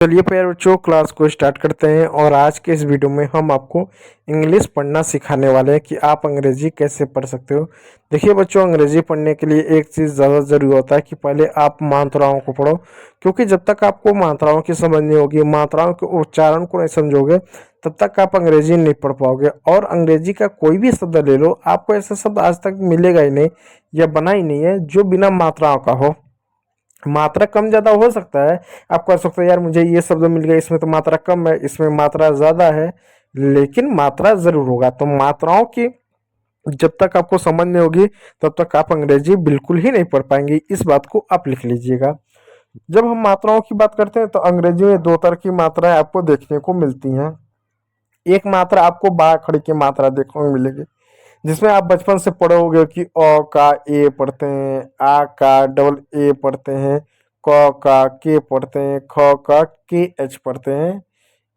चलिए प्यारे बच्चों, क्लास को स्टार्ट करते हैं। और आज के इस वीडियो में हम आपको इंग्लिश पढ़ना सिखाने वाले हैं कि आप अंग्रेजी कैसे पढ़ सकते हो। देखिए बच्चों, अंग्रेजी पढ़ने के लिए एक चीज़ ज़्यादा ज़रूरी होता है कि पहले आप मात्राओं को पढ़ो, क्योंकि जब तक आपको मात्राओं की समझ नहीं होगी, मात्राओं के उच्चारण को नहीं समझोगे, तब तक आप अंग्रेजी नहीं पढ़ पाओगे। और अंग्रेजी का कोई भी शब्द ले लो, आपको ऐसा शब्द आज तक मिलेगा ही नहीं या बना ही नहीं है जो बिना मात्राओं का हो। मात्रा कम ज़्यादा हो सकता है, आप कर सकते हो यार मुझे ये शब्द मिल गया, इसमें तो मात्रा कम है, इसमें मात्रा ज़्यादा है, लेकिन मात्रा ज़रूर होगा। तो मात्राओं की जब तक आपको समझ नहीं होगी तब तक आप अंग्रेजी बिल्कुल ही नहीं पढ़ पाएंगे। इस बात को आप लिख लीजिएगा। जब हम मात्राओं की बात करते हैं तो अंग्रेजी में दो तरह की मात्राएं आपको देखने को मिलती हैं। एक मात्रा आपको बा खड़ी की मात्रा देखने को मिलेगी, जिसमें आप बचपन से पढ़े होगे कि अ का ए पढ़ते हैं, आ का डबल ए पढ़ते हैं, क का के पढ़ते हैं, ख का के एच पढ़ते हैं।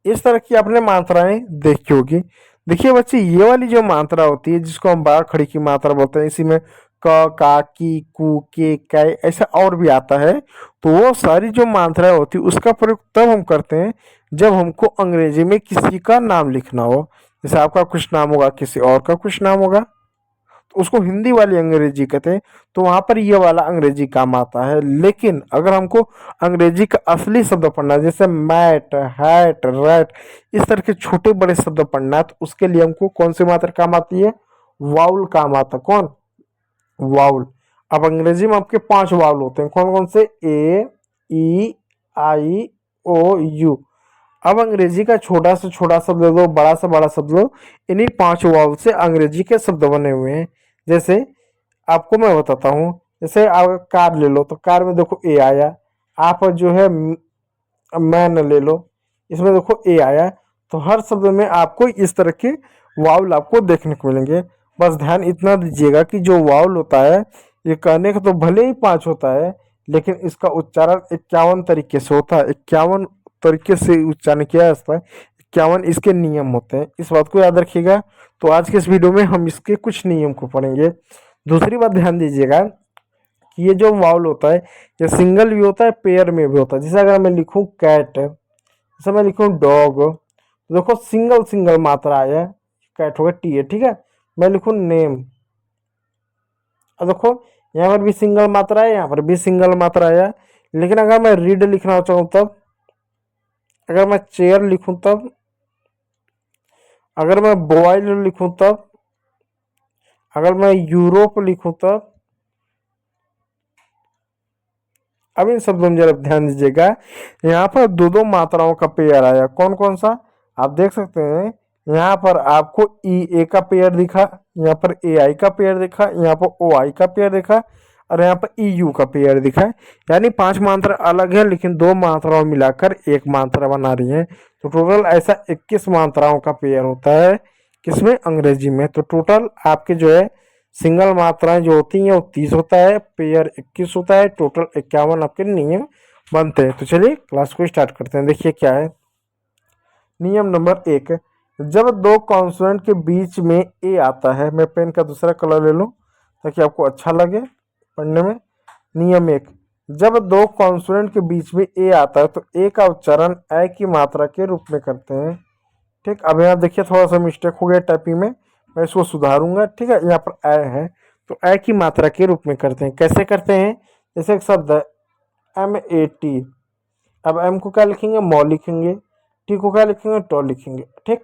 इस तरह की आपने मात्राएं देखी होगी। देखिए बच्चे, ये वाली जो मात्रा होती है जिसको हम बार खड़ी की मात्रा बोलते हैं, इसी में क का की कु के कै ऐसा और भी आता है। तो वो सारी जो मात्राएं होती है उसका प्रयोग तब हम करते हैं जब हमको अंग्रेजी में किसी का नाम लिखना हो। जैसे आपका कुछ नाम होगा, किसी और का कुछ नाम होगा, तो उसको हिंदी वाली अंग्रेजी कहते हैं, तो वहां पर ये वाला अंग्रेजी काम आता है। लेकिन अगर हमको अंग्रेजी का असली शब्द पढ़ना है, जैसे मैट, हैट, रैट, इस तरह के छोटे बड़े शब्द पढ़ना है, तो उसके लिए हमको कौन सी मात्रा काम आती है? वाउल काम आता है। कौन? वाउल। अब अंग्रेजी में आपके 5 वाउल होते हैं। कौन कौन से? ए, ई, आई, ओ, यू। अब अंग्रेजी का छोटा से छोटा शब्द लो, बड़ा से बड़ा शब्द लो, इन्हीं 5 वावल से अंग्रेजी के शब्द बने हुए हैं। जैसे आपको मैं बताता हूँ, जैसे आप कार ले लो, तो कार में देखो ए आया। आप जो है मैन ले लो, इसमें देखो ए आया। तो हर शब्द में आपको इस तरह के वावल आपको देखने को मिलेंगे। बस ध्यान इतना दीजिएगा कि जो वावल होता है, ये कहने का तो भले ही 5 होता है, लेकिन इसका उच्चारण 51 तरीके से होता है। 51 तरीके से उच्चारण किया जाता है। 51 इसके नियम होते हैं, इस बात को याद रखिएगा। तो आज के इस वीडियो में हम इसके कुछ नियम को पढ़ेंगे। दूसरी बात ध्यान दीजिएगा कि ये जो वावल होता है, ये सिंगल भी होता है, पेयर में भी होता है। जैसे अगर मैं लिखूं कैट, जैसे मैं लिखूं डॉग, तो देखो सिंगल सिंगल मात्रा आया, कैट होगा टी है, ठीक है। मैं लिखूं नेम, अब देखो यहाँ पर भी सिंगल मात्रा है, यहाँ पर भी सिंगल मात्रा आया। लेकिन अगर मैं रीड लिखना चाहूँ तब, अगर मैं चेयर लिखूं तब, अगर मैं बॉयल लिखूं तब, अगर मैं यूरोप लिखूं तब। अब इन शब्दों में जरा ध्यान दीजिएगा, यहाँ पर दो दो मात्राओं का पेयर आया। कौन कौन सा? आप देख सकते हैं, यहाँ पर आपको ई ए का पेयर दिखा, यहाँ पर ए आई का पेयर दिखा, यहाँ पर ओ आई का पेयर दिखा, और यहाँ पर ई यू का पेयर दिखा है। यानी 5 मात्रा अलग है, लेकिन 2 मात्राओं मिलाकर एक मात्रा बना रही है। तो टोटल ऐसा 21 मात्राओं का पेयर होता है, किसमें? अंग्रेजी में। तो टोटल आपके जो है सिंगल मात्राएं जो होती हैं वो 30 होता है, पेयर 21 होता है, टोटल 51 आपके नियम बनते हैं। तो चलिए क्लास को स्टार्ट करते हैं। देखिए क्या है नियम नंबर 1। जब दो कॉन्सोनेंट के बीच में ए आता है, मैं पेन का दूसरा कलर ले लूं ताकि आपको अच्छा लगे पढ़ने में। नियम 1, जब दो कॉन्सोनेंट के बीच में ए आता है तो ए का उच्चारण ए की मात्रा के रूप में करते हैं। ठीक, अब यहाँ देखिए थोड़ा सा मिस्टेक हो गया टाइपिंग में, मैं इसको सुधारूंगा। ठीक है, यहाँ पर ए है तो ए की मात्रा के रूप में करते हैं। कैसे करते हैं? जैसे एक शब्द है एम ए टी, अब एम को क्या लिखेंगे? मॉ लिखेंगे, टी को क्या लिखेंगे? टॉ लिखेंगे। ठीक,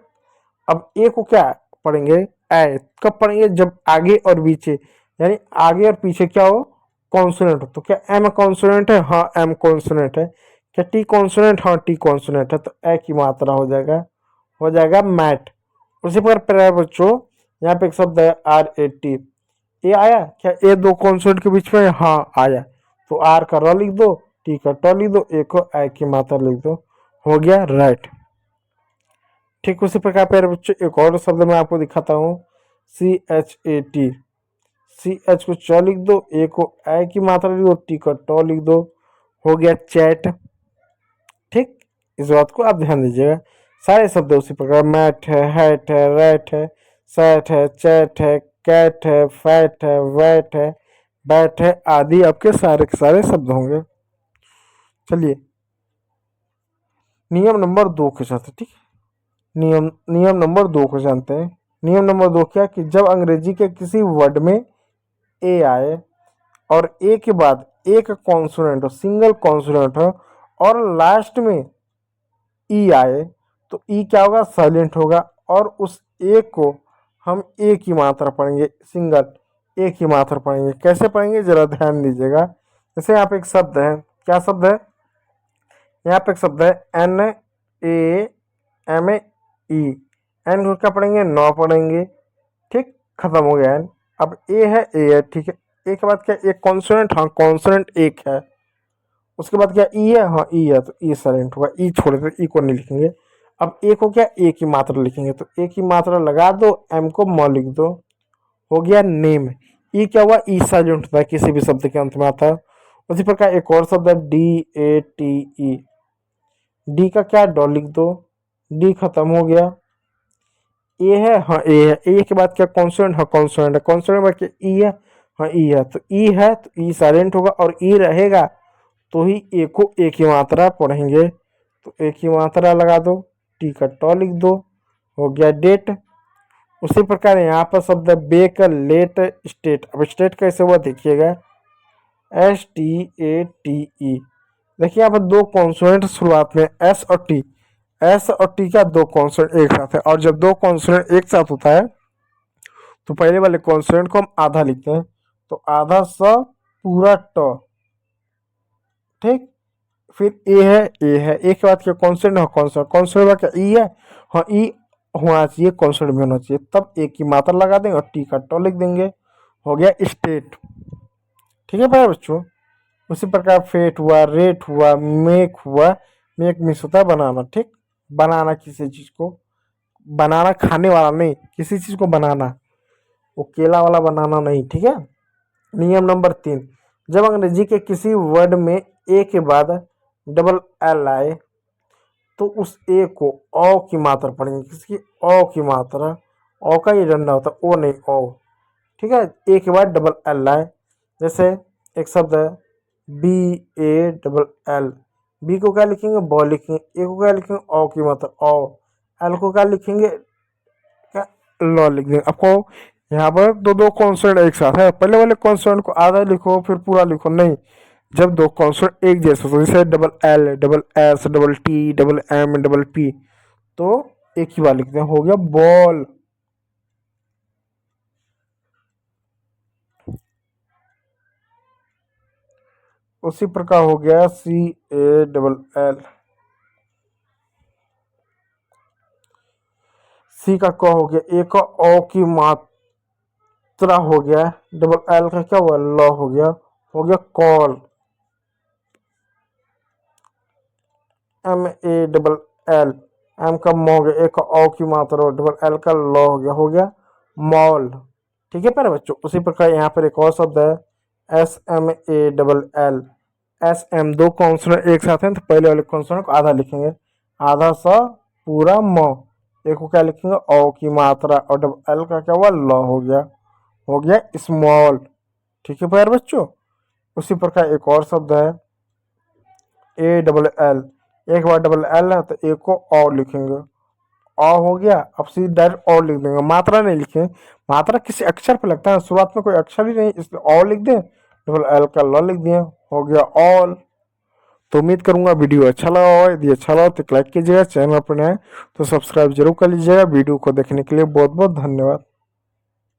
अब ए को क्या पढ़ेंगे? ए। कब पढ़ेंगे? जब आगे और पीछे, यानी आगे और पीछे क्या हो? कॉन्सोनेंट हो। तो क्या एम कॉन्सोनेंट है? हाँ एम कॉन्सोनेंट है। क्या टी कॉन्सोनेंट? हाँ टी कॉन्सोनेंट है। तो ए की मात्रा हो जाएगा मैट। उसी प्रकार प्यारे बच्चों, यहाँ पे एक शब्द है आर ए टी, ए आया क्या? ए दो कॉन्सोनेंट के बीच में? हाँ आया। तो आर का र लिख दो, टी का ट लिख दो, ए को ए की मात्रा लिख दो, हो गया राइट। ठीक उसी प्रकार प्यारे बच्चों एक और शब्द मैं आपको दिखाता हूँ, C H A T. C H को च लिख दो, ए को ए की मात्रा लिख दो, टी का ट लिख दो, हो गया चैट। ठीक, इस बात को आप ध्यान दीजिएगा। सारे शब्द उसी प्रकार मैट है, हैट है, रैट है, सैट है, चैट है, कैट है, फैट है, वैट है, बैट है, आदि आपके सारे के सारे शब्द होंगे। चलिए नियम नंबर 2 के साथ, ठीक है। नियम नंबर 2 को जानते हैं। नियम नंबर 2 क्या, कि जब अंग्रेजी के किसी वर्ड में ए आए और ए के बाद एक कॉन्सोनेंट हो, सिंगल कॉन्सोनेंट हो, और लास्ट में ई आए, तो ई क्या होगा, साइलेंट होगा, और उस ए को हम ए की मात्रा पढ़ेंगे, सिंगल ए की मात्रा पढ़ेंगे। कैसे पढ़ेंगे जरा ध्यान दीजिएगा। जैसे यहाँ पे एक शब्द है, क्या शब्द है, यहाँ पे एक शब्द है NAME। एन को क्या पढ़ेंगे, 9 पढ़ेंगे, ठीक, खत्म हो गया एन। अब ए है, ठीक है। ए के बाद क्या, एक कॉन्सोनेंट, हाँ कॉन्सोनेंट एक है। उसके बाद क्या, ई है, हाँ ई है, तो ई साइलेंट होगा, ई छोड़ दे, ई को नहीं लिखेंगे। अब ए को क्या, ए की मात्रा लिखेंगे, तो ए की मात्रा लगा दो, एम को म लिख दो, हो गया नेम। ई क्या हुआ, ई साइलेंट होता है, किसी भी शब्द के अंत में आता है। उसी प्रकार एक और शब्द है DATE। डी का क्या, डॉ लिख दो, डी खत्म हो गया। ए है, हाँ ए है, ए के बाद क्या, कॉन्सोनेंट, हाँ कॉन्सोनेंट है, कॉन्सोनेंट में क्या, ई है, हाँ ई है, तो ई है तो ई साइलेंट होगा, और ई रहेगा तो ही ए को ए की मात्रा पढ़ेंगे, तो ए की मात्रा लगा दो, टी का टॉ लिख दो, हो गया डेट। उसी प्रकार यहाँ पर शब्द है बेक, लेट, स्टेट। अब स्टेट कैसे हुआ देखिएगा, STATE। देखिए यहाँ पर दो कॉन्सोनेंट शुरुआत में, एस और टी। एस और टी का दो कॉन्सोनेंट एक साथ है, और जब दो कॉन्सोनेंट एक साथ होता है तो पहले वाले कॉन्सोनेंट को हम आधा लिखते हैं, तो आधा स पूरा ट, ठीक। फिर ए के बाद क्या, कॉन्सोनेंट, हाँ कॉन्सोनेंट, कॉन्सोनेंट क्या, ई है, हाँ ई होना चाहिए, कॉन्सोनेंट भी होना चाहिए, तब ए की मात्रा लगा देंगे और टी का टॉ लिख देंगे, हो गया स्टेट। ठीक है भाई बच्चों। उसी प्रकार फेट हुआ, रेट हुआ, मेक हुआ। मेक मीन्स होता है बनाना, ठीक, बनाना किसी चीज को, बनाना खाने वाला नहीं, किसी चीज को बनाना, वो केला वाला बनाना नहीं, ठीक है। नियम नंबर 3, जब अंग्रेजी के किसी वर्ड में ए के बाद डबल एल आए तो उस ए को ओ की मात्रा पढ़ेंगे, किसकी, ओ की मात्रा। ओ का ये डंडा होता है, ओ नहीं ओ, ठीक है। ए के बाद डबल एल आए, जैसे एक शब्द है BALL। बी को क्या लिखेंगे, बॉ लिखेंगे, ए को क्या लिखेंगे, ओ की मात्रा ओ, एल को क्या लिखेंगे, क्या, लॉ लिख देंगे। आपको यहाँ पर दो दो कॉन्सोनेंट एक साथ है, पहले वाले कॉन्सोनेंट को आधा लिखो फिर पूरा लिखो, नहीं, जब दो कॉन्सोनेंट एक जैसे हो, जैसे double L, double S, double T, double M, double P, तो एक ही बार लिखते हैं, हो गया बॉल। उसी प्रकार हो गया CALL। सी का क हो गया, ए का ओ की मात्रा हो गया, डबल एल का क्या हुआ, लॉ हो गया कॉल। MALL, एम का म हो गया, ए का ओ की मात्रा हो, डबल एल का लॉ हो गया मॉल। ठीक है प्यारे बच्चों। उसी प्रकार यहाँ पर एक और शब्द है SMALL। SM, दो कॉन्सोनेंट एक साथ हैं तो पहले वाले कॉन्सोनेंट को आधा लिखेंगे, आधा सा पूरा म, एक को क्या लिखेंगे, ओ की मात्रा, और डबल एल का क्या हुआ, लॉ हो गया स्मॉल। ठीक है प्यारे बच्चों। उसी प्रकार एक और शब्द है ALL। एक बार डबल एल है तो ए को और लिखेंगे, अ हो गया। अब सीधे डायरेक्ट और लिख देंगे, मात्रा नहीं लिखें, मात्रा किसी अक्षर पे लगता है, शुरुआत में कोई अक्षर ही नहीं, इसलिए और लिख दें, डबल एल का लॉ लिख दिया, हो गया ऑल। तो उम्मीद करूंगा वीडियो अच्छा लगा हो, यदि अच्छा लगा तो लाइक कीजिएगा, चैनल पर नए तो सब्सक्राइब जरूर कर लीजिएगा। वीडियो को देखने के लिए बहुत बहुत धन्यवाद।